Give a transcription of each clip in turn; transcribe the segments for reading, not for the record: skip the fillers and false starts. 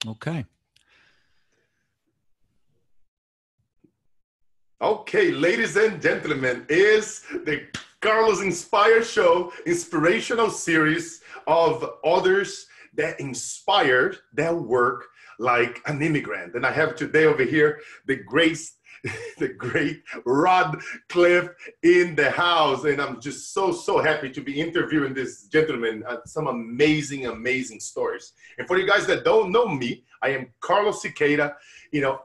Okay. Okay, ladies and gentlemen, is the Carlos Inspire Show, inspirational series of others that inspire that work like an immigrant. And I have today over here the great, the great Rod Khleif in the house. And I'm just so happy to be interviewing this gentleman. Some amazing, amazing stories. And for you guys that don't know me, I am Carlos Siqueira,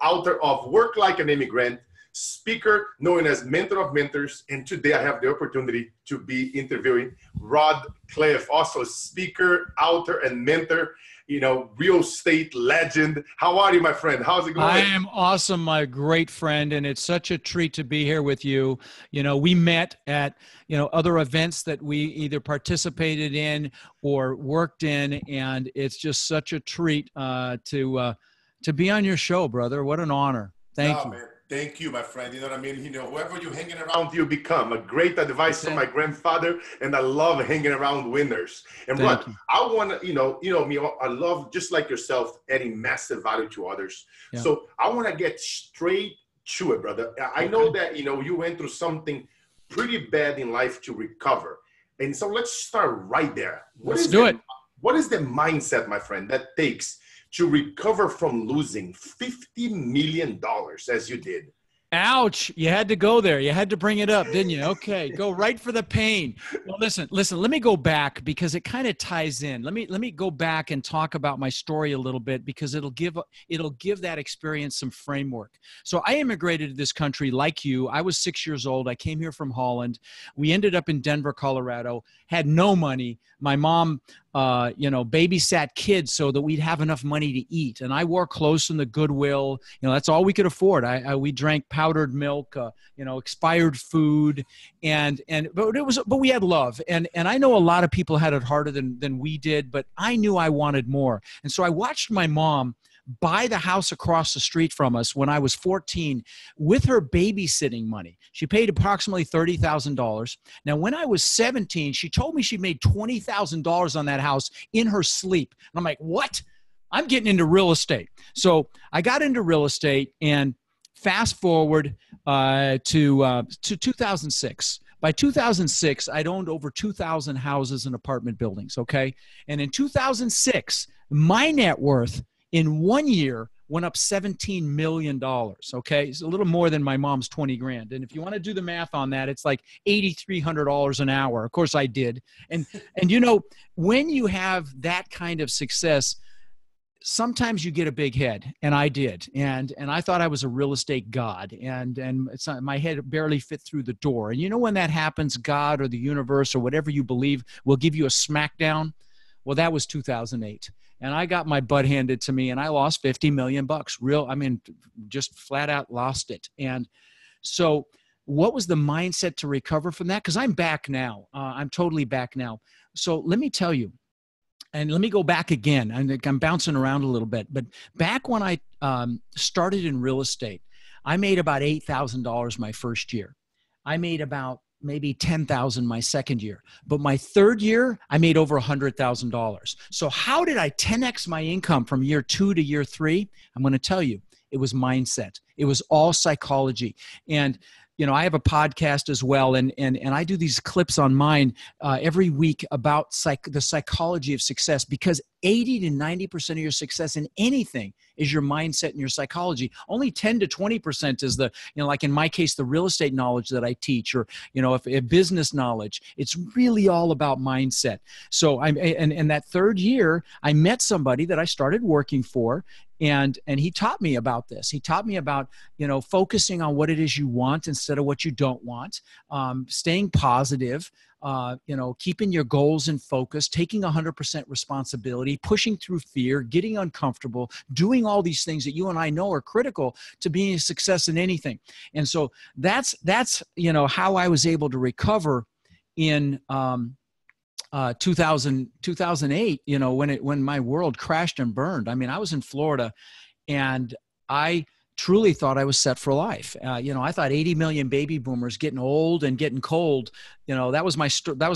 author of Work Like an Immigrant, speaker known as Mentor of Mentors, and today I have the opportunity to be interviewing Rod Khleif, also speaker, author, and mentor, real estate legend. How are you, my friend? How's it going? I am awesome, my great friend, and it's such a treat to be here with you. We met at, other events that we either participated in or worked in, and it's just such a treat to be on your show, brother. What an honor. Thank you. Man. Thank you, my friend. You know what I mean? Whoever you're hanging around, you become. A great advice from my grandfather, and I love hanging around winners. And Rod, I want to, me, I love, just like yourself, adding massive value to others. Yeah. So I want to get straight to it, brother. I know that, you went through something pretty bad in life to recover. And so let's start right there. Let's do it. What is the mindset, my friend, that takes to recover from losing $50 million as you did? Ouch. You had to go there. You had to bring it up, didn't you? Okay. Go right for the pain. Well, listen, let me go back because it kind of ties in. Let me go back and talk about my story a little bit because it'll give that experience some framework. So I immigrated to this country like you. I was 6 years old. I came here from Holland. We ended up in Denver, Colorado, had no money. My mom, babysat kids so that we'd have enough money to eat. And I wore clothes from the Goodwill. That's all we could afford. We drank powdered milk, expired food, but we had love. And I know a lot of people had it harder than we did, but I knew I wanted more. And so I watched my mom buy the house across the street from us when I was 14 with her babysitting money. She paid approximately $30,000. Now, when I was 17, she told me she made $20,000 on that house in her sleep. And I'm like, what? I'm getting into real estate. So I got into real estate, and fast forward to 2006. By 2006, I'd owned over 2,000 houses and apartment buildings, okay? And in 2006, my net worth in 1 year went up $17 million, okay? It's a little more than my mom's 20 grand. And if you want to do the math on that, it's like $8,300 an hour. Of course I did. And when you have that kind of success, sometimes you get a big head, and I did. And I thought I was a real estate god, and it's not, my head barely fit through the door. And when that happens, God or the universe or whatever you believe will give you a smackdown. Well, that was 2008. And I got my butt handed to me, and I lost $50 million. Just flat out lost it. And so what was the mindset to recover from that? Because I'm back now. I'm totally back now. So let me tell you, and let me go back again. I'm bouncing around a little bit. But back when I started in real estate, I made about $8,000 my first year. I made about maybe $10,000 my second year. But my third year, I made over $100,000. So how did I 10x my income from year 2 to year 3? I'm going to tell you, it was mindset. It was all psychology. And I have a podcast as well, and I do these clips on mine every week about the psychology of success, because 80 to 90% of your success in anything is your mindset and your psychology. Only 10 to 20% is like in my case, the real estate knowledge that I teach, or, if business knowledge. It's really all about mindset. So and that third year, I met somebody that I started working for, and he taught me about this. He taught me about, focusing on what it is you want instead of what you don't want, staying positive, keeping your goals in focus, taking 100% responsibility, pushing through fear, getting uncomfortable, doing all these things that you and I know are critical to being a success in anything. And so that's how I was able to recover in 2008, when my world crashed and burned. I mean, I was in Florida, and I truly thought I was set for life. I thought 80 million baby boomers getting old and getting cold. That was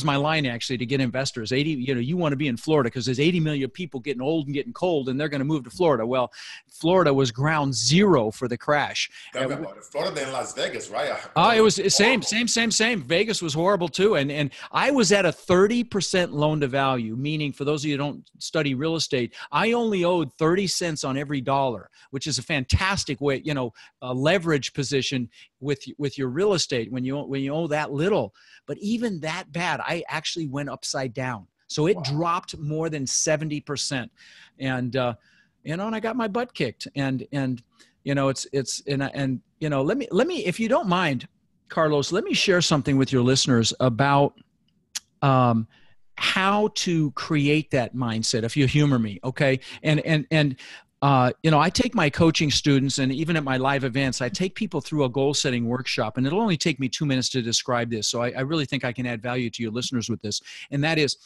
my line actually to get investors. 80, you want to be in Florida because there's 80 million people getting old and getting cold, and they're going to move to Florida. Well, Florida was ground zero for the crash. Tell me about it. Florida and Las Vegas, right? It was same. Vegas was horrible too. And I was at a 30% loan to value, meaning for those of you who don't study real estate, I only owed 30 cents on every dollar, which is a fantastic way, a leverage position with your real estate when you owe that little. But even that bad, I actually went upside down. So it dropped more than 70%. And I got my butt kicked. And let me, if you don't mind, Carlos, let me share something with your listeners about how to create that mindset, if you humor me. Okay. I take my coaching students, and even at my live events, I take people through a goal setting workshop, and it'll only take me 2 minutes to describe this. So I really think I can add value to your listeners with this. And that is,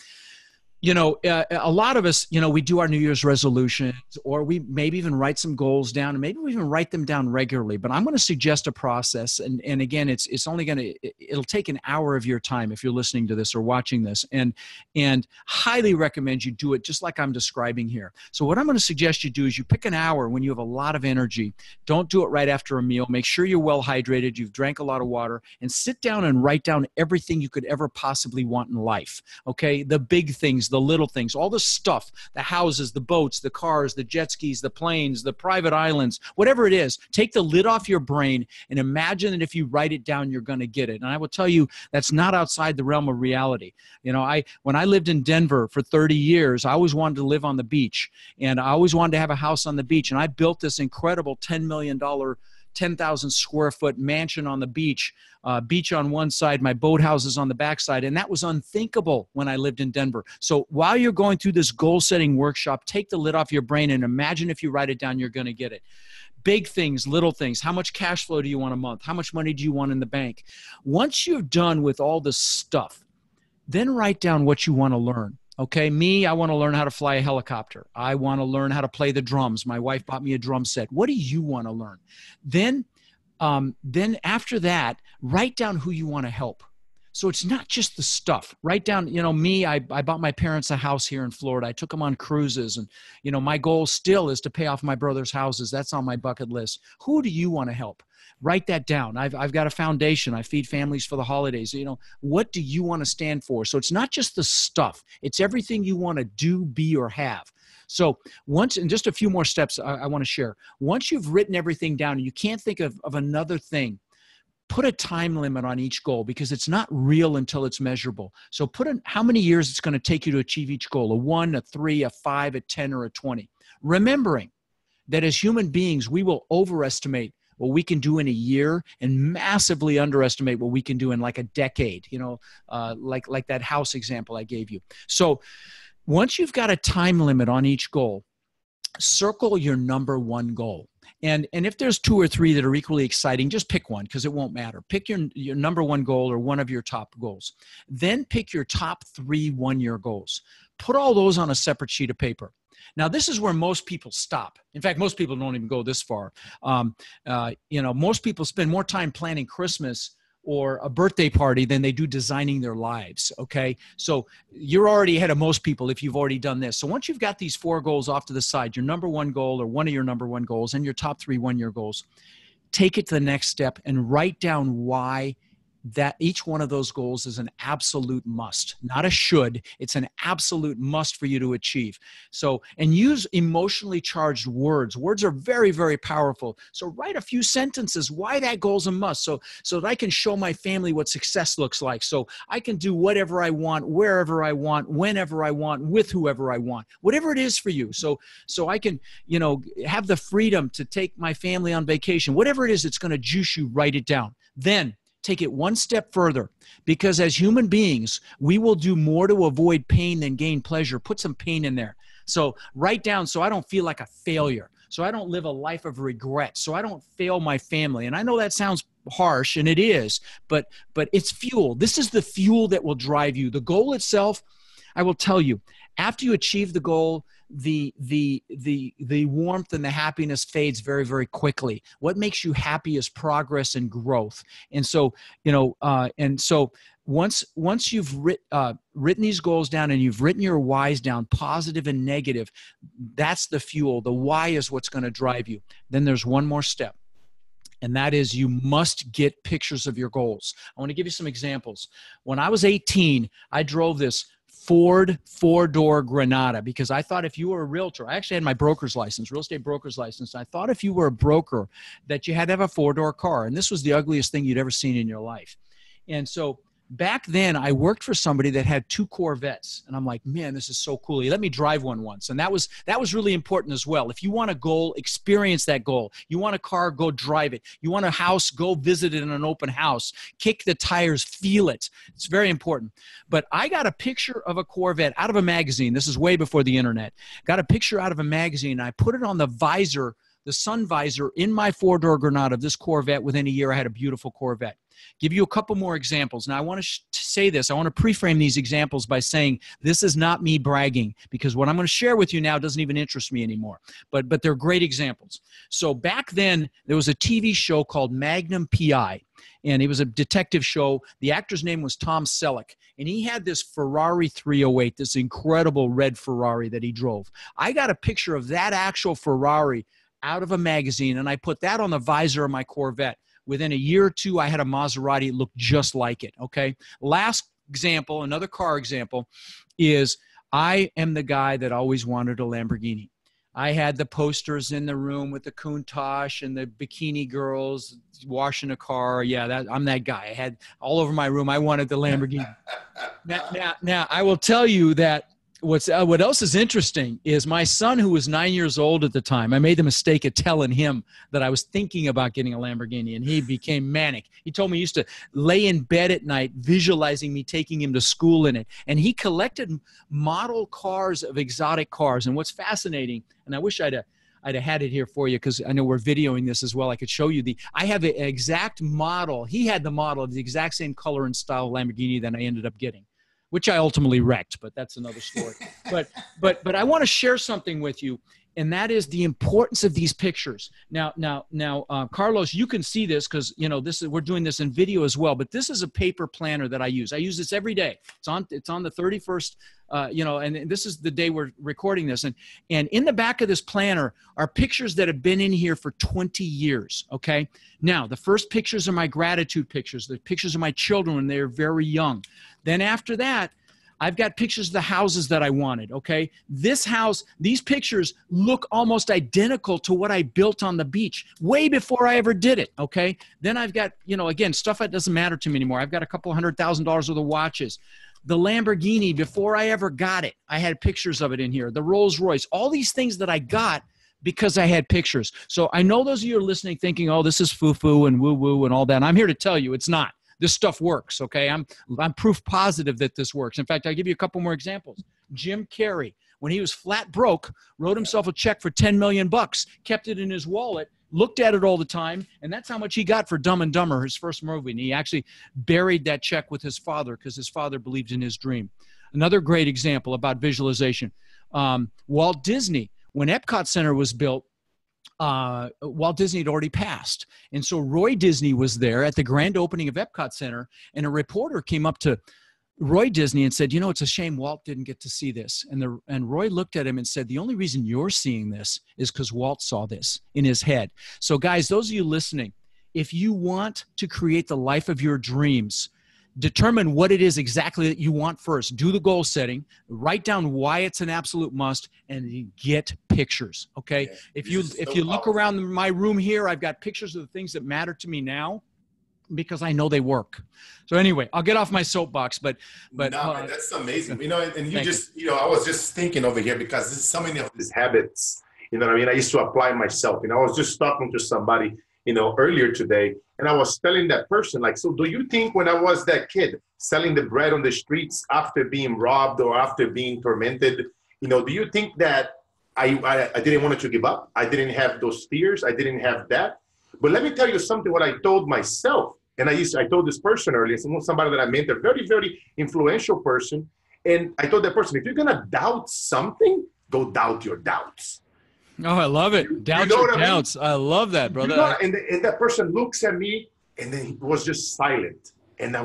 a lot of us, we do our New Year's resolutions, or we maybe even write some goals down, and maybe we even write them down regularly. But I'm going to suggest a process. And again, it'll take an hour of your time if you're listening to this or watching this, and highly recommend you do it just like I'm describing here. So what I'm going to suggest you do is you pick an hour when you have a lot of energy. Don't do it right after a meal. Make sure you're well hydrated. You've drank a lot of water, and sit down and write down everything you could ever possibly want in life. Okay. The big things, the little things, all the stuff, the houses, the boats, the cars, the jet skis, the planes, the private islands, whatever it is, take the lid off your brain and imagine that if you write it down, you're going to get it. And I will tell you, that's not outside the realm of reality. When I lived in Denver for 30 years, I always wanted to live on the beach, and I always wanted to have a house on the beach. And I built this incredible $10 million 10,000 square foot mansion on the beach, beach on one side, my boathouses on the backside. And that was unthinkable when I lived in Denver. So while you're going through this goal setting workshop, take the lid off your brain and imagine if you write it down, you're going to get it. Big things, little things. How much cash flow do you want a month? How much money do you want in the bank? Once you're done with all this stuff, then write down what you want to learn. Okay, I want to learn how to fly a helicopter. I want to learn how to play the drums. My wife bought me a drum set. What do you want to learn? Then after that, write down who you want to help. So it's not just the stuff. Write down, I bought my parents a house here in Florida. I took them on cruises, and, my goal still is to pay off my brother's houses. That's on my bucket list. Who do you want to help? Write that down. I've got a foundation. I feed families for the holidays. What do you want to stand for? So it's not just the stuff. It's everything you want to do, be, or have. So and just a few more steps I want to share. Once you've written everything down and you can't think of another thing, put a time limit on each goal, because it's not real until it's measurable. So put in how many years it's going to take you to achieve each goal, a 1, a 3, a 5, a 10, or a 20. Remembering that as human beings, we will overestimate what we can do in a year and massively underestimate what we can do in like a decade, like that house example I gave you. So once you've got a time limit on each goal, circle your number one goal. And if there's 2 or 3 that are equally exciting, just pick one, because it won't matter. Pick your number one goal or one of your top goals. Then pick your top 3 one-year goals. Put all those on a separate sheet of paper. Now, this is where most people stop. In fact, most people don't even go this far. Most people spend more time planning Christmas or a birthday party than they do designing their lives, okay? So you're already ahead of most people if you've already done this. So once you've got these 4 goals off to the side, your number one goal or one of your number one goals and your top 3 one-year goals, take it to the next step and write down why that each one of those goals is an absolute must, not a should. It's an absolute must for you to achieve. So, and use emotionally charged words. Words are very, very powerful. So write a few sentences why that goal's a must, so that I can show my family what success looks like. So I can do whatever I want, wherever I want, whenever I want, with whoever I want, whatever it is for you. So I can, have the freedom to take my family on vacation, whatever it is that's going to juice you, write it down. Then take it one step further, because as human beings, we will do more to avoid pain than gain pleasure. Put some pain in there. So write down, so I don't feel like a failure. So I don't live a life of regret. So I don't fail my family. And I know that sounds harsh, and it is, but it's fuel. This is the fuel that will drive you. The goal itself, I will tell you, after you achieve the goal, the warmth and the happiness fades very, very quickly. What makes you happy is progress and growth. And so, once you've written these goals down and you've written your whys down, positive and negative, that's the fuel. The why is what's going to drive you. Then there's one more step. And that is, you must get pictures of your goals. I want to give you some examples. When I was 18, I drove this Ford four-door Granada because I thought if you were a realtor, I actually had my broker's license, real estate broker's license. I thought if you were a broker that you had to have a four-door car. And this was the ugliest thing you'd ever seen in your life. And so back then, I worked for somebody that had 2 Corvettes, and I'm like, man, this is so cool. He let me drive one once, and that was really important as well. If you want a goal, experience that goal. You want a car, go drive it. You want a house, go visit it in an open house. Kick the tires, feel it. It's very important. But I got a picture of a Corvette out of a magazine. This is way before the internet. Got a picture out of a magazine, and I put it on the visor, the sun visor in my 4-door Granada of this Corvette. Within a year, I had a beautiful Corvette. Give you a couple more examples. Now, I want to say this. I want to pre-frame these examples by saying this is not me bragging, because what I'm going to share with you now doesn't even interest me anymore. But they're great examples. So back then, there was a TV show called Magnum P.I., and it was a detective show. The actor's name was Tom Selleck, and he had this Ferrari 308, this incredible red Ferrari that he drove. I got a picture of that actual Ferrari out of a magazine, and I put that on the visor of my Corvette. Within a year or two, I had a Maserati. It looked just like it, okay? Last example, another car example, is I am the guy that always wanted a Lamborghini. I had the posters in the room with the Countach and the bikini girls washing a car. Yeah, I'm that guy. I had all over my room. I wanted the Lamborghini. Now, I will tell you that what else is interesting is my son, who was 9 years old at the time, I made the mistake of telling him that I was thinking about getting a Lamborghini, and he became manic. He told me he used to lay in bed at night visualizing me taking him to school in it. And he collected model cars of exotic cars. And what's fascinating, and I wish I'd have had it here for you because I know we're videoing this as well. I could show you I have an exact model. He had the model of the exact same color and style Lamborghini that I ended up getting, which I ultimately wrecked, but that's another story. But I want to share something with you, and that is the importance of these pictures. Now, Carlos, you can see this because we're doing this in video as well. But this is a paper planner that I use. I use this every day. It's on the 31st. And this is the day we're recording this. And in the back of this planner are pictures that have been in here for 20 years, okay? Now, the first pictures are my gratitude pictures, the pictures of my children when they were very young. Then after that, I've got pictures of the houses that I wanted, okay? This house, these pictures look almost identical to what I built on the beach way before I ever did it, okay? Then I've got, again, stuff that doesn't matter to me anymore. I've got a couple $100,000 worth of watches. The Lamborghini, before I ever got it, I had pictures of it in here. The Rolls Royce, all these things that I got because I had pictures. So I know those of you are listening thinking, oh, this is foo-foo and woo-woo and all that. And I'm here to tell you it's not. This stuff works, okay? I'm proof positive that this works. In fact, I'll give you a couple more examples. Jim Carrey, when he was flat broke, wrote himself a check for $10 million, kept it in his wallet, looked at it all the time, and that's how much he got for Dumb and Dumber, his first movie. And he actually buried that check with his father because his father believed in his dream. Another great example about visualization. Walt Disney, when Epcot Center was built, Walt Disney had already passed. And so Roy Disney was there at the grand opening of Epcot Center, and a reporter came up to Roy Disney and said, it's a shame Walt didn't get to see this. And Roy looked at him and said, the only reason you're seeing this is because Walt saw this in his head. So guys, those of you listening, if you want to create the life of your dreams, determine what it is exactly that you want first. Do the goal setting, write down why it's an absolute must, and get pictures, okay? Yeah, if you look around my room here, I've got pictures of the things that matter to me now because I know they work. So anyway, I'll get off my soapbox, but no, that's amazing. And I was just thinking over here because there's so many of these habits, I used to apply myself. I was just talking to somebody, earlier today, and I was telling that person, so do you think when I was that kid selling the bread on the streets after being robbed or after being tormented, do you think that I didn't want to give up? I didn't have those fears. I didn't have that. But let me tell you something, what I told myself, and I told this person earlier, somebody that I mentored, very, very influential person, and I told that person, if you're going to doubt something, go doubt your doubts. Oh, I love it. Doubt know your what I mean? doubts. I love that, brother. You know, and that person looks at me, and then he was just silent. And I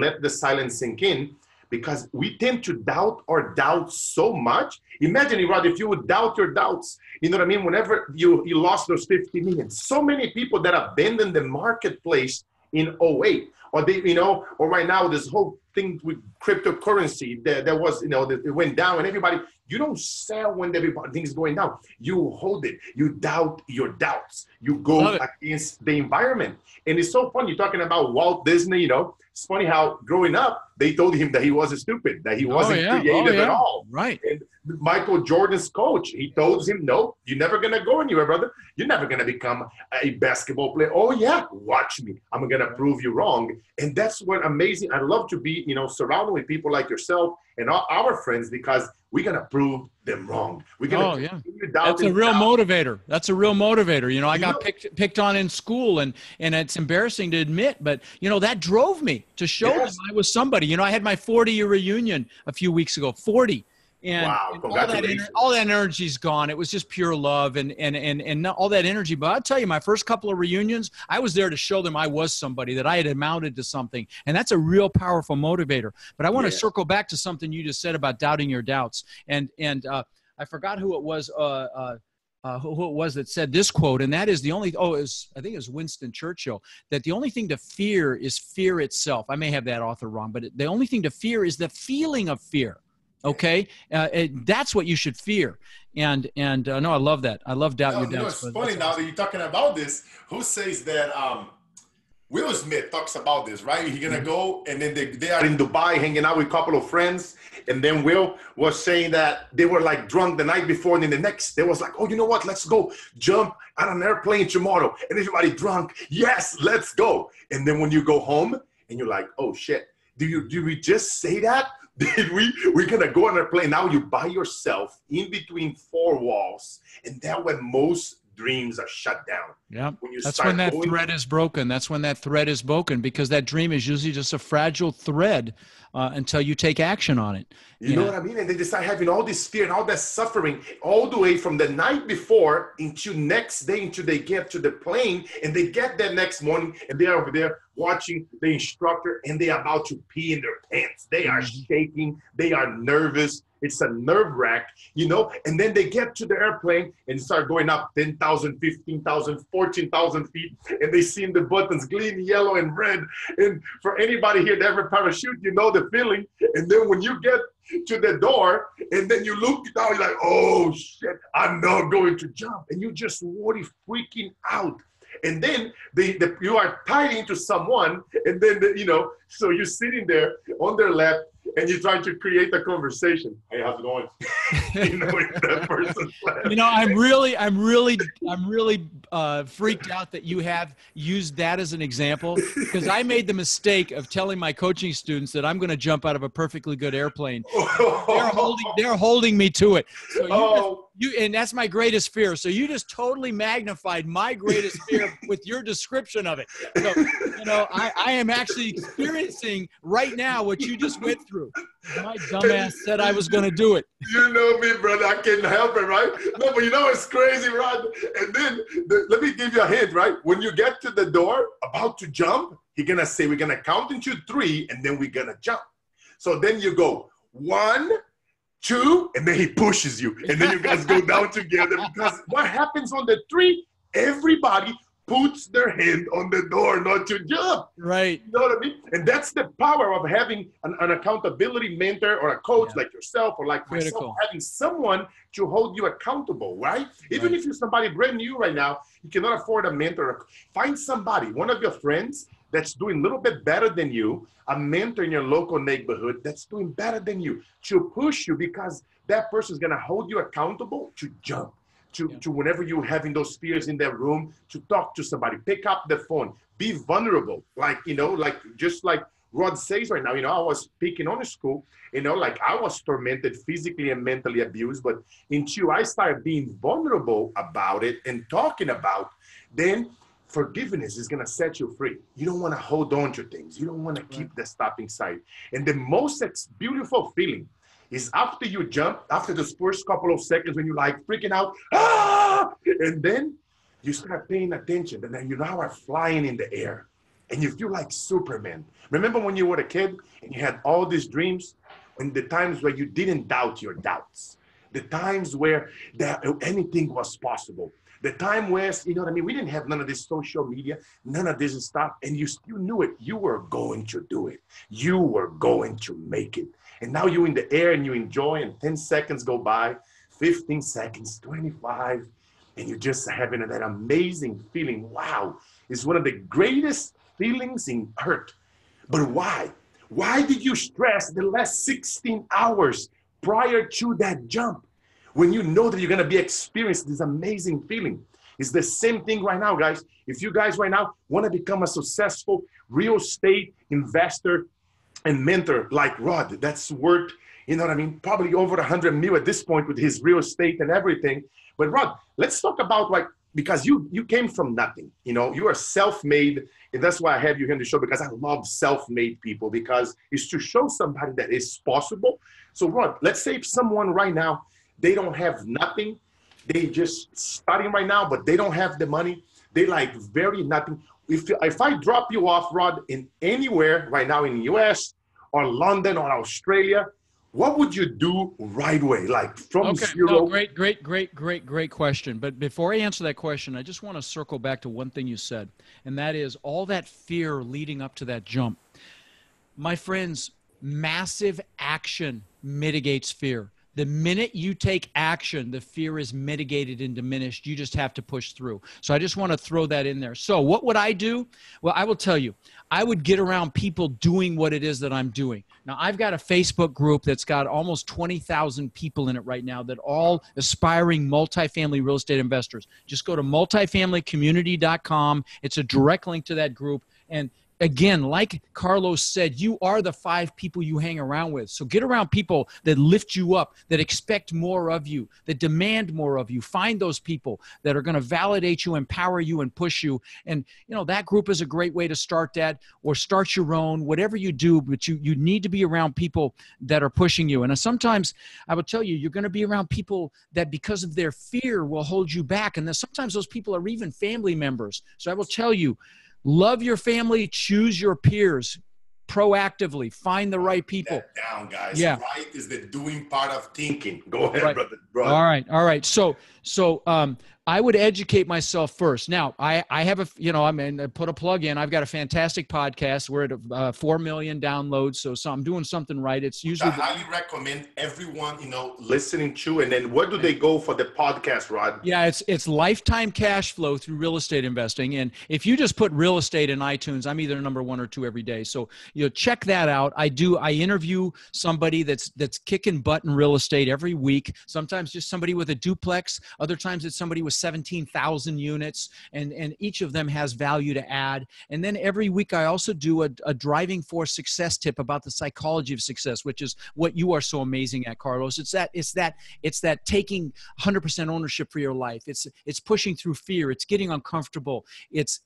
let the silence sink in, because we tend to doubt our doubts so much. Imagine, Rod, if you would doubt your doubts, you know what I mean? Whenever you lost those 50 million, so many people that abandoned the marketplace in '08, or they, you know, or right now, this whole thing with cryptocurrency that was, you know, that it went down, and everybody, you don't sell when things going down. You hold it. You doubt your doubts. You go against the environment. And it's so fun. You're talking about Walt Disney, you know. It's funny how growing up, they told him that he was stupid, that he wasn't creative at all. Right. And Michael Jordan's coach, he told him, no, you're never going to go anywhere, brother. You're never going to become a basketball player. Oh, yeah, watch me. I'm going to prove you wrong. And that's what amazing. I love to be, you know, surrounded with people like yourself and our friends, because we're going to prove them wrong. We're going to continue doubting. That's a real motivator. That's a real motivator. You know, I got picked on in school, and it's embarrassing to admit, but, you know, that drove me to show them I was somebody. You know, I had my 40-year reunion a few weeks ago, 40. And, wow, and all that energy's gone. It was just pure love and all that energy. But I'll tell you, my first couple of reunions, I was there to show them I was somebody, that I had amounted to something. And that's a real powerful motivator. But I want to circle back to something you just said about doubting your doubts. And I forgot who it was. Who it was that said this quote, and that is the only, I think it was Winston Churchill, that the only thing to fear is fear itself. I may have that author wrong, but the only thing to fear is the feeling of fear. Okay. That's what you should fear. And no, I love that. I love doubt your doubts. It's funny now that you're talking about this. Who says that, Will Smith talks about this, right? He's going to go, and then they are in Dubai hanging out with a couple of friends. And then Will was saying that they were like drunk the night before. And then the next, they was like, oh, you know what? Let's go jump on an airplane tomorrow. And everybody drunk. Yes, let's go. And then when you go home and you're like, oh shit, did we just say that? We're going to go on a plane. Now you by yourself in between four walls. And that's when most dreams are shut down. Yeah, that's when that thread is broken. That's when that thread is broken, because that dream is usually just a fragile thread until you take action on it. You know what I mean? And they start having all this fear and all that suffering all the way from the night before into next day, until they get to the plane, and they get there next morning, and they're over there watching the instructor, and they're about to pee in their pants. They are shaking. They are nervous. It's a nerve wrack, you know, and then they get to the airplane and start going up 10,000, 15,000, 14,000 feet, and they see the buttons gleam yellow and red. And for anybody here that ever parachute, you know the feeling. And then when you get to the door and then you look down, you're like, oh shit, I'm not going to jump. And you just worry, freaking out. And then you are tied into someone, and then, you know, so you're sitting there on their lap, and you try to create a conversation. Hey, how's it going? You know, that person's lap. You know, I'm really freaked out that you have used that as an example, because I made the mistake of telling my coaching students that I'm going to jump out of a perfectly good airplane. They're holding me to it. So and that's my greatest fear. So you just totally magnified my greatest fear with your description of it. So, you know, I am actually experiencing right now what you just went through. My dumbass said I was going to do it. You know me, brother. I can't help it, right? No, but you know it's crazy, Rod. And then let me give you a hint, right? When you get to the door, about to jump, he's going to say, we're going to count into 3, and then we're going to jump. So then you go 1, 2, and then he pushes you. And then you guys go down together, because what happens on the 3, everybody puts their hand on the door not to jump. Right. You know what I mean? And that's the power of having an accountability mentor or a coach like yourself or like myself, having someone to hold you accountable, right? Even if you're somebody brand new right now, you cannot afford a mentor. Find somebody, one of your friends that's doing a little bit better than you, a mentor in your local neighborhood that's doing better than you, to push you, because that person is going to hold you accountable to jump. To whenever you're having those fears in that room, to talk to somebody, pick up the phone, be vulnerable. Like, you know, like just like Rod says right now, you know, I was speaking on the school, you know, like I was tormented, physically and mentally abused, but until I started being vulnerable about it and talking about, then forgiveness is going to set you free. You don't want to hold on to things. You don't want to keep the stuff inside. And the most beautiful feeling is after you jump, after those first couple of seconds when you're like freaking out, and then you start paying attention, and then you now are flying in the air, and you feel like Superman. Remember when you were a kid and you had all these dreams, and the times where you didn't doubt your doubts, the times where anything was possible, the time where, you know what I mean, we didn't have none of this social media, none of this stuff, and you still knew it. You were going to do it. You were going to make it. And now you're in the air and you enjoy, and 10 seconds go by, 15 seconds, 25, and you're just having that amazing feeling. Wow, it's one of the greatest feelings in earth. But why? Why did you stress the last 16 hours prior to that jump when you know that you're going to be experiencing this amazing feeling? It's the same thing right now, guys. If you guys right now want to become a successful real estate investor and mentor like Rod, that's worth, you know what I mean, probably over 100 mil at this point with his real estate and everything. But Rod, let's talk about, like, because you came from nothing, you know, you are self-made, and that's why I have you here on the show, because I love self-made people, because it's to show somebody that it's possible. So Rod, let's say if someone right now, they don't have nothing, they just starting right now, but they don't have the money, they like very nothing. If I drop you off, Rod, in anywhere right now in the US or London or Australia, what would you do right away? Like from zero? No, great question. But before I answer that question, I just want to circle back to one thing you said, and that is all that fear leading up to that jump. My friends, massive action mitigates fear. The minute you take action, the fear is mitigated and diminished. You just have to push through. So I just want to throw that in there. So what would I do? Well, I will tell you, I would get around people doing what it is that I'm doing. Now, I've got a Facebook group that's got almost 20,000 people in it right now that all aspiring multifamily real estate investors. Just go to multifamilycommunity.com. It's a direct link to that group. And again, like Carlos said, you are the 5 people you hang around with. So get around people that lift you up, that expect more of you, that demand more of you. Find those people that are going to validate you, empower you, and push you. And, you know, that group is a great way to start that, or start your own, whatever you do, but you need to be around people that are pushing you. And sometimes I will tell you, you're going to be around people that because of their fear will hold you back. And then sometimes those people are even family members. So I will tell you, love your family, choose your peers proactively, find the right people. That down, guys. Yeah. Right is the doing part of thinking. Go ahead, Right. brother. All right. So I would educate myself first. Now, I have I put a plug in. I've got a fantastic podcast. We're at 4 million downloads. So I'm doing something right. It's usually I highly recommend everyone, listening to. And then where do they go for the podcast, Rod? Yeah, it's lifetime cash flow through real estate investing. And if you just put real estate in iTunes, I'm either number 1 or 2 every day. So check that out. I interview somebody that's kicking butt in real estate every week. Sometimes just somebody with a duplex. Other times it's somebody with 17,000 units, and each of them has value to add. And then every week I also do a driving force success tip about the psychology of success, which is what you are so amazing at, Carlos. It's that taking 100% ownership for your life. It's pushing through fear. It's getting uncomfortable. It's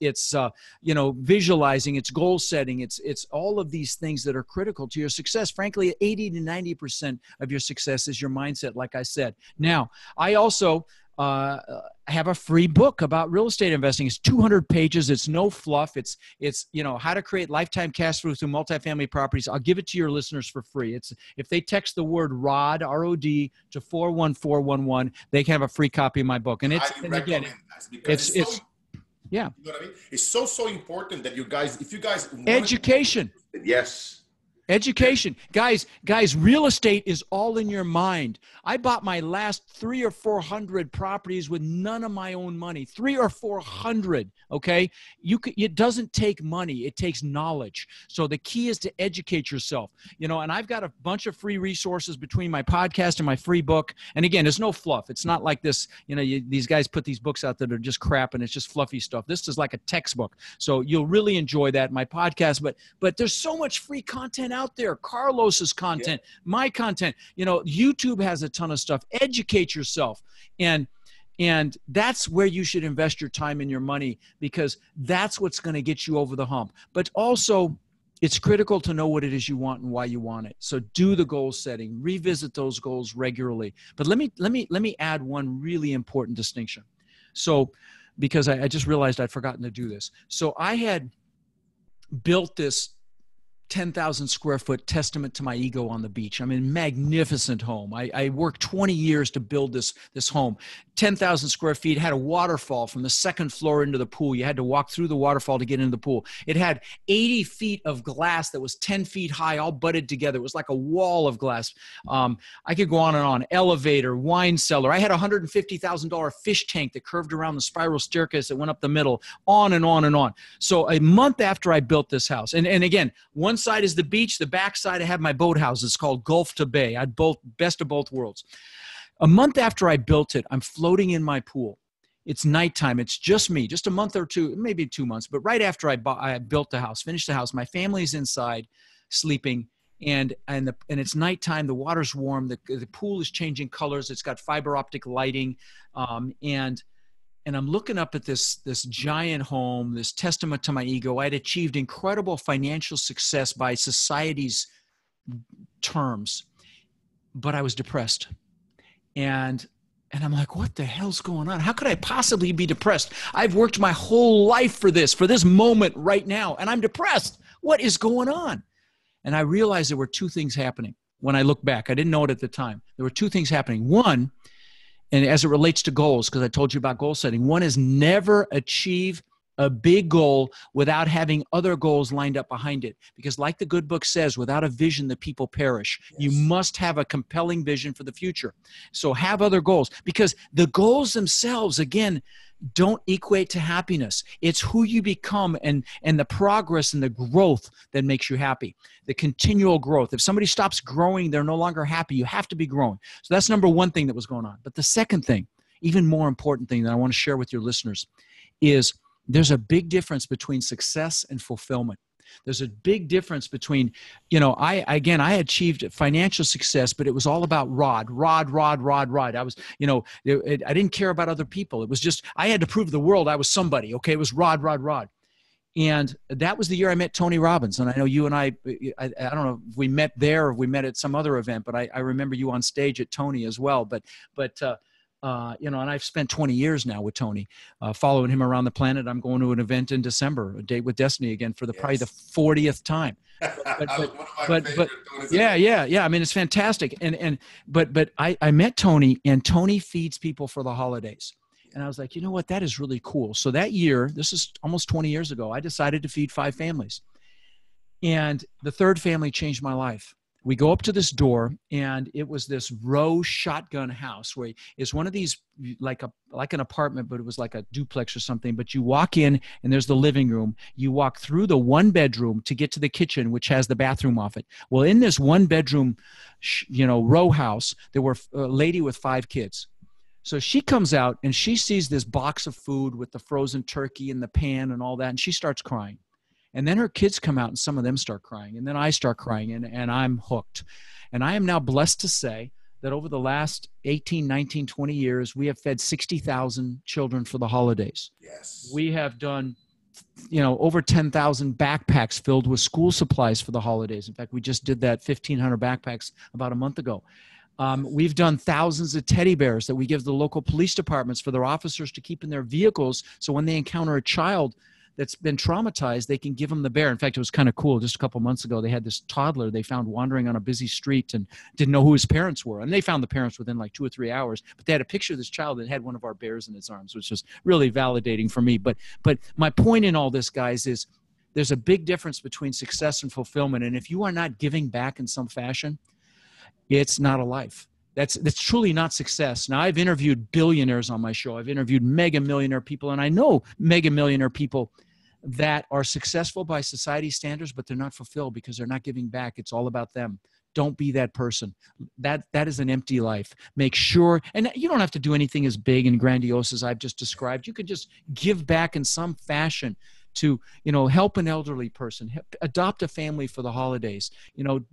visualizing. It's goal setting. It's all of these things that are critical to your success. Frankly, 80 to 90% of your success is your mindset, like I said. Now, I also have a free book about real estate investing. It's 200 pages. It's no fluff. It's how to create lifetime cash flow through multifamily properties. I'll give it to your listeners for free. It's if they text the word ROD, R-O-D, to 41411, they can have a free copy of my book. And yeah. You know what I mean? It's so important that you guys, if you guys education. Yes. Education. Guys, real estate is all in your mind. I bought my last 300 or 400 properties with none of my own money. 300 or 400, okay? It doesn't take money. It takes knowledge. So the key is to educate yourself. And I've got a bunch of free resources between my podcast and my free book. And again, there's no fluff. It's not like this, these guys put these books out that are just crap and it's just fluffy stuff. This is like a textbook. So you'll really enjoy that, my podcast. But there's so much free content out there. Carlos's content, my content, YouTube has a ton of stuff. Educate yourself. And that's where you should invest your time and your money, because that's what's going to get you over the hump. But also, it's critical to know what it is you want and why you want it. So do the goal setting, revisit those goals regularly. But let me add one really important distinction. So, because I just realized I'd forgotten to do this. So I had built this 10,000 square foot testament to my ego on the beach. I'm in a magnificent home. I worked 20 years to build this home. 10,000 square feet, had a waterfall from the second floor into the pool. You had to walk through the waterfall to get into the pool. It had 80 feet of glass that was 10 feet high, all butted together. It was like a wall of glass. I could go on and on. Elevator, wine cellar. I had a $150,000 fish tank that curved around the spiral staircase that went up the middle, on and on and on. So a month after I built this house, and again, one side is the beach, the back side I have my boathouse. It's called Gulf to Bay. I had best of both worlds. A month after I built it, I'm floating in my pool. It's nighttime. It's just me, just a month or two, maybe 2 months. But right after I built the house, finished the house, my family's inside sleeping, and it's nighttime. The water's warm. The pool is changing colors. It's got fiber optic lighting, and I'm looking up at this giant home, this testament to my ego. I'd achieved incredible financial success by society's terms, but I was depressed. And I'm like, what the hell's going on? How could I possibly be depressed? I've worked my whole life for this moment right now, and I'm depressed. What is going on? And I realized there were two things happening when I look back. I didn't know it at the time. There were two things happening. One, and as it relates to goals, because I told you about goal setting, one is never achieve a big goal without having other goals lined up behind it. Because like the good book says, without a vision, the people perish. Yes. You must have a compelling vision for the future. So have other goals, because the goals themselves, again, don't equate to happiness. It's who you become and the progress and the growth that makes you happy. The continual growth. If somebody stops growing, they're no longer happy. You have to be growing. So that's number one thing that was going on. But the second thing, even more important thing that I want to share with your listeners is there's a big difference between success and fulfillment. There's a big difference between, I achieved financial success, but it was all about rod. I was, I didn't care about other people. It was just, I had to prove to the world I was somebody. Okay. It was rod. And that was the year I met Tony Robbins. And I know you and I don't know if we met there or if we met at some other event, but I remember you on stage at Tony as well. And I've spent 20 years now with Tony, following him around the planet. I'm going to an event in December, a Date with Destiny again for probably the 40th time. Yeah. I mean, it's fantastic. But I met Tony, and Tony feeds people for the holidays. And I was like, you know what? That is really cool. So that year, this is almost 20 years ago, I decided to feed 5 families. And the third family changed my life. We go up to this door, and it was this row shotgun house where it's one of these, like an apartment, but it was like a duplex or something. But you walk in, and there's the living room. You walk through the one bedroom to get to the kitchen, which has the bathroom off it. Well, in this one bedroom, row house, there were a lady with 5 kids. So she comes out, and she sees this box of food with the frozen turkey in the pan and all that, and she starts crying. And then her kids come out, and some of them start crying. And then I start crying, and I'm hooked. And I am now blessed to say that over the last 18, 19, 20 years, we have fed 60,000 children for the holidays. Yes. We have done, over 10,000 backpacks filled with school supplies for the holidays. In fact, we just did that 1,500 backpacks about a month ago. We've done thousands of teddy bears that we give the local police departments for their officers to keep in their vehicles. So when they encounter a child that's been traumatized, they can give them the bear. In fact, it was kind of cool. Just a couple months ago, they had this toddler they found wandering on a busy street and didn't know who his parents were. And they found the parents within like 2 or 3 hours. But they had a picture of this child that had one of our bears in its arms, which was really validating for me. But my point in all this, guys, is there's a big difference between success and fulfillment. And if you are not giving back in some fashion, it's not a life. That's truly not success. Now, I've interviewed billionaires on my show. I've interviewed mega millionaire people, and I know mega millionaire people that are successful by society standards, but they're not fulfilled because they're not giving back. It's all about them. Don't be that person. That is an empty life. Make sure, and you don't have to do anything as big and grandiose as I've just described. You could just give back in some fashion to, help an elderly person, adopt a family for the holidays,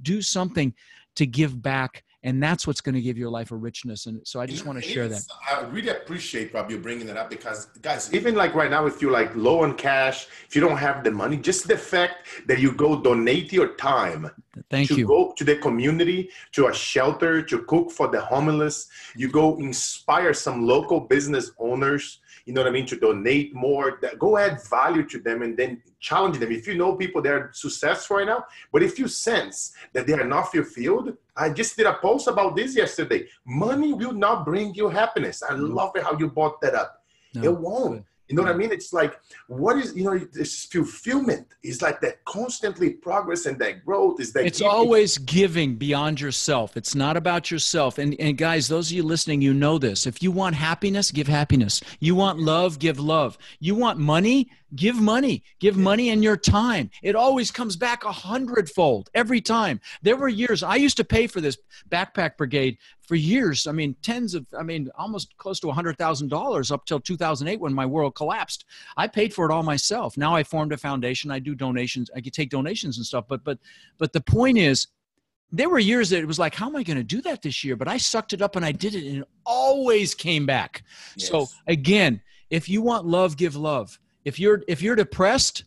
do something to give back And that's what's going to give your life a richness. And so I just want to share that. I really appreciate, Rob, you bringing it up, because guys, even like right now, if you're like low on cash, if you don't have the money, just the fact that you go donate your time to go to the community, to a shelter, to cook for the homeless, you go inspire some local business owners, you know what I mean, to donate more, go add value to them, and then challenge them. If you know people that are successful right now, but if you sense that they are not fulfilled, I just did a post about this yesterday. Money will not bring you happiness. I love it how you brought that up. No, it won't. Good. You know what I mean? It's like, what is, you know, this fulfillment is like that constantly progress and that growth is that. It's always giving beyond yourself. It's not about yourself. And guys, those of you listening, you know this. If you want happiness, give happiness. You want love, give love. You want money, give money. Give money and your time. It always comes back 100-fold every time. There were years, I used to pay for this backpack brigade for years. I mean, almost close to $100,000 up till 2008 when my world collapsed. I paid for it all myself. Now I formed a foundation. I do donations. I could take donations and stuff. But the point is, there were years that it was like, how am I going to do that this year? But I sucked it up and I did it, and it always came back. Yes. So again, if you want love, give love. If you're depressed,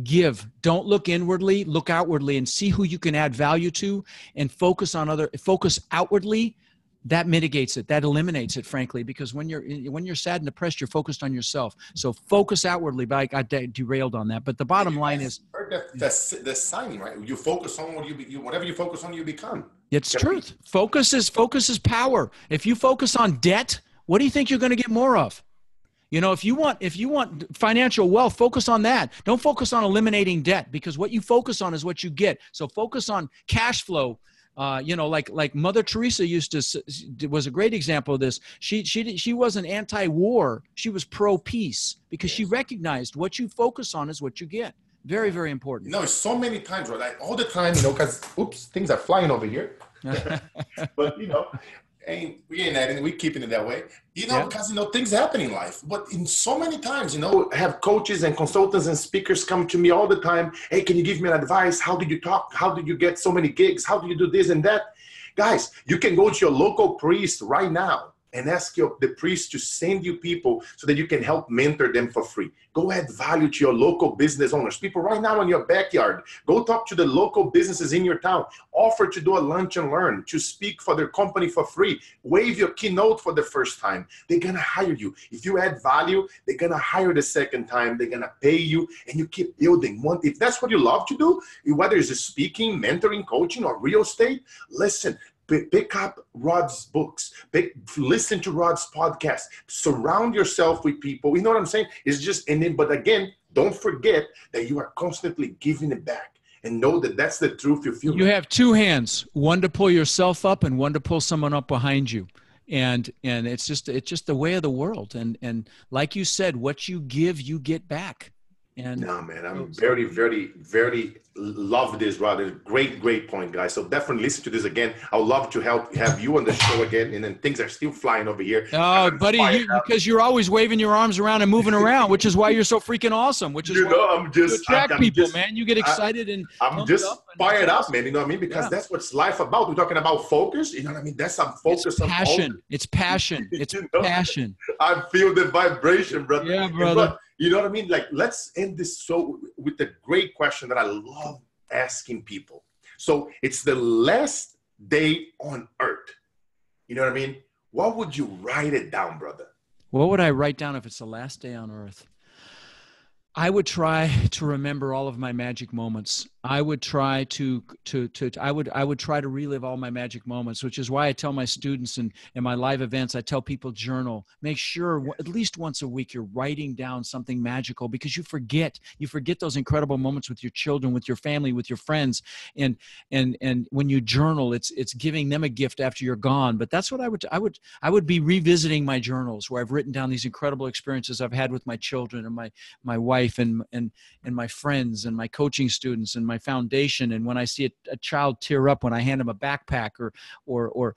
give. Don't look inwardly, look outwardly, and see who you can add value to, and focus outwardly. That mitigates it. That eliminates it, frankly, because when you're sad and depressed, you're focused on yourself. So focus outwardly. But I got derailed on that. But the bottom line is the sign, right? You focus on whatever you focus on, you become. It's truth. Focus is power. If you focus on debt, what do you think you're going to get more of? You know, if you want financial wealth, focus on that. Don't focus on eliminating debt, because what you focus on is what you get. So focus on cash flow. You know, like Mother Teresa was a great example of this. She wasn't anti-war. She was pro-peace, because she recognized what you focus on is what you get. Very, very important. You know, so many times, right? Like all the time, you know, because, oops, things are flying over here. But, you know, we ain't adding, we keeping it that way, you know, because, you know, things happen in life. But in so many times, you know, I have coaches and consultants and speakers come to me all the time. Hey, can you give me an advice? How did you talk? How did you get so many gigs? How do you do this and that? Guys, you can go to your local priest right now and ask the priest to send you people so that you can help mentor them for free. Go add value to your local business owners. People right now in your backyard. Go talk to the local businesses in your town. Offer to do a lunch and learn, to speak for their company for free. Wave your keynote for the first time. They're going to hire you. If you add value, they're going to hire the second time. They're going to pay you, and you keep building. If that's what you love to do, whether it's speaking, mentoring, coaching, or real estate, listen. Pick up Rod's books. Listen to Rod's podcast. Surround yourself with people. You know what I'm saying? It's just, but again, don't forget that you are constantly giving it back, and know that that's the truth you feel. You have two hands, one to pull yourself up and one to pull someone up behind you. And it's just the way of the world. And like you said, what you give, you get back. And no, man, I'm very, very, very love this, Rod. Great point, guys. So definitely listen to this again. I would love to have you on the show again. And then things are still flying over here. Oh, buddy, because you're always waving your arms around and moving around, which is why you're so freaking awesome. Which is I'm just attract people, man. You get excited and I'm just fired up, man. You know what I mean? Because that's what's life about. We're talking about focus. You know what I mean? That's some focus. It's passion. It's passion. It's passion. I feel the vibration, brother. Yeah, brother. You know what I mean? Like, let's end this with a great question that I love asking people. So it's the last day on earth. You know what I mean? What would you write it down, brother? What would I write down if it's the last day on earth? I would try to remember all of my magic moments. I would try I would try to relive all my magic moments, which is why I tell my students in my live events, I tell people journal. Make sure at least once a week you're writing down something magical, because you forget those incredible moments with your children, with your family, with your friends. And when you journal, it's giving them a gift after you're gone. But that's what I would be revisiting my journals, where I've written down these incredible experiences I've had with my children and my wife and my friends and my coaching students and my foundation. And when I see a child tear up when I hand him a backpack, or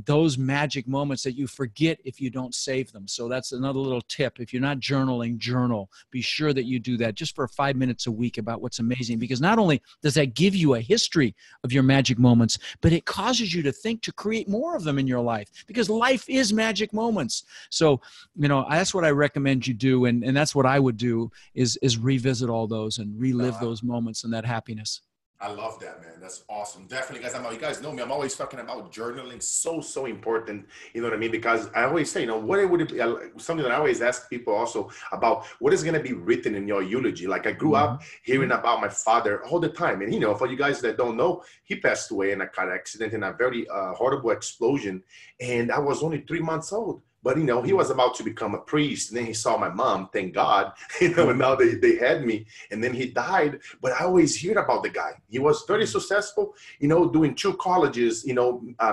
those magic moments that you forget if you don't save them. So that's another little tip. If you're not journaling, journal. Be sure that you do that just for 5 minutes a week about what's amazing, because not only does that give you a history of your magic moments, but it causes you to think to create more of them in your life, because life is magic moments. So, that's what I recommend you do. And that's what I would do is revisit all those and relive those moments and that happiness. I love that, man. That's awesome. Definitely, guys. You guys know me. I'm always talking about journaling. So important. You know what I mean? Because I always say, what would it be? Something that I always ask people also about, what is going to be written in your eulogy? Like, I grew up hearing about my father all the time. And, for you guys that don't know, he passed away in a car accident, in a very horrible explosion. And I was only 3 months old. But, he was about to become a priest. And then he saw my mom, thank God, and now they had me. And then he died. But I always hear about the guy. He was very successful, doing 2 colleges,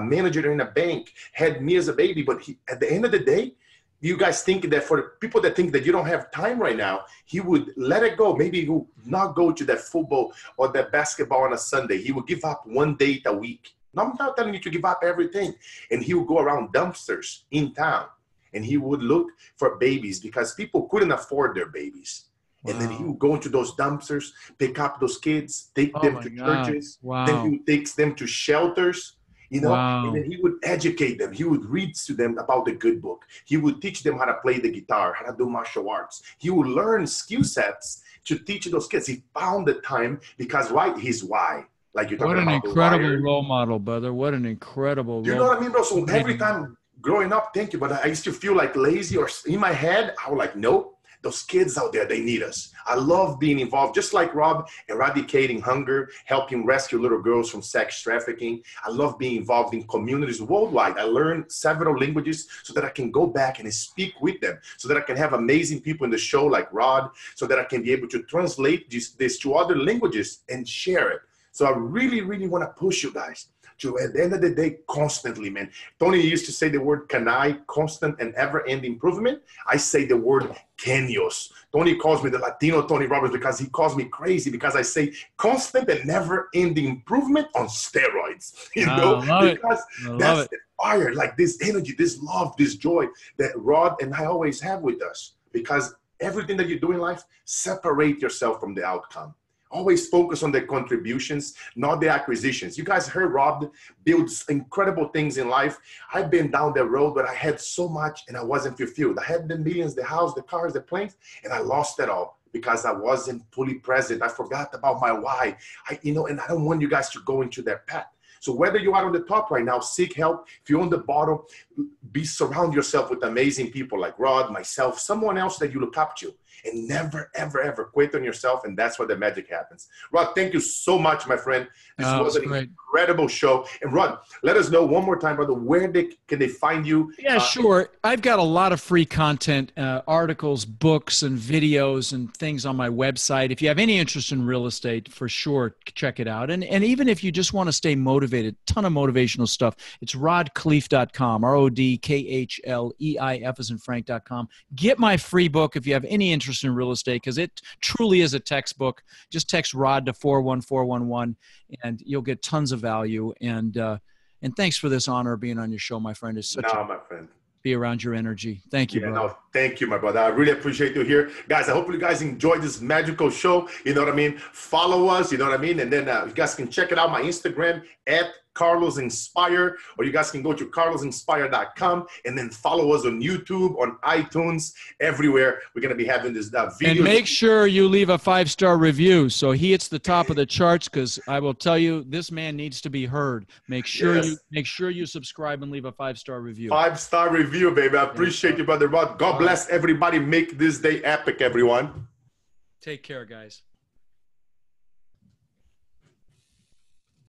manager in a bank, had me as a baby. But at the end of the day, you guys think that for people that think that you don't have time right now, he would let it go. Maybe he would not go to that football or that basketball on a Sunday. He would give up 1 date a week. Now, I'm not telling you to give up everything. And he would go around dumpsters in town. And he would look for babies because people couldn't afford their babies. Wow. And then he would go into those dumpsters, pick up those kids, take them to churches. Wow. Then he would take them to shelters, wow. And then he would educate them. He would read to them about the good book. He would teach them how to play the guitar, how to do martial arts. He would learn skill sets to teach those kids. He found the time because, his why. Like you're talking about. What an incredible role model, brother. What an incredible role model. You know what I mean, bro? So every time growing up, thank you, but I used to feel like lazy, or in my head, I was like, nope, those kids out there, they need us. I love being involved, just like Rob, eradicating hunger, helping rescue little girls from sex trafficking. I love being involved in communities worldwide. I learned several languages so that I can go back and speak with them, so that I can have amazing people in the show like Rod, so that I can be able to translate this to other languages and share it. So I really, really want to push you guys to, at the end of the day, constantly, man. Tony used to say the word canai, constant and ever-ending improvement. I say the word Kenios. Tony calls me the Latino Tony Roberts because he calls me crazy because I say constant and never-ending improvement on steroids. Because that's the fire, like this energy, this love, this joy that Rod and I always have with us. Because everything that you do in life, separate yourself from the outcome. Always focus on the contributions, not the acquisitions. You guys heard Rob builds incredible things in life. I've been down that road, but I had so much and I wasn't fulfilled. I had the millions, the house, the cars, the planes, and I lost it all because I wasn't fully present. I forgot about my why. And I don't want you guys to go into that path. So whether you are on the top right now, seek help. If you're on the bottom, surround yourself with amazing people like Rod, myself, someone else that you look up to. And never, ever, ever quit on yourself. And that's where the magic happens. Rod, thank you so much, my friend. This was an incredible show. And Rod, let us know one more time, brother, where can they find you? Yeah, sure. I've got a lot of free content, articles, books, and videos and things on my website. If you have any interest in real estate, for sure, check it out. And even if you just want to stay motivated, ton of motivational stuff, it's rodkhleif.com, RODKHLEIF as in Frank.com. Get my free book if you have any interest in real estate, because it truly is a textbook. Just text Rod to 41411 and you'll get tons of value. And thanks for this honor of being on your show, my friend. It's such my friend. Be around your energy. Thank you, brother. No, thank you, my brother. I really appreciate you here. Guys, I hope you guys enjoyed this magical show. You know what I mean? Follow us, you know what I mean? And then you guys can check it out, my Instagram at Carlos Inspire, or you guys can go to carlosinspire.com and then follow us on YouTube, on iTunes, everywhere. We're going to be having this video. And make sure you leave a 5-star review so he hits the top of the charts, because I will tell you, this man needs to be heard. Make sure you subscribe and leave a 5-star review. 5-star review, baby. I appreciate you, brother Rod. God bless everybody. Make this day epic, everyone. Take care, guys.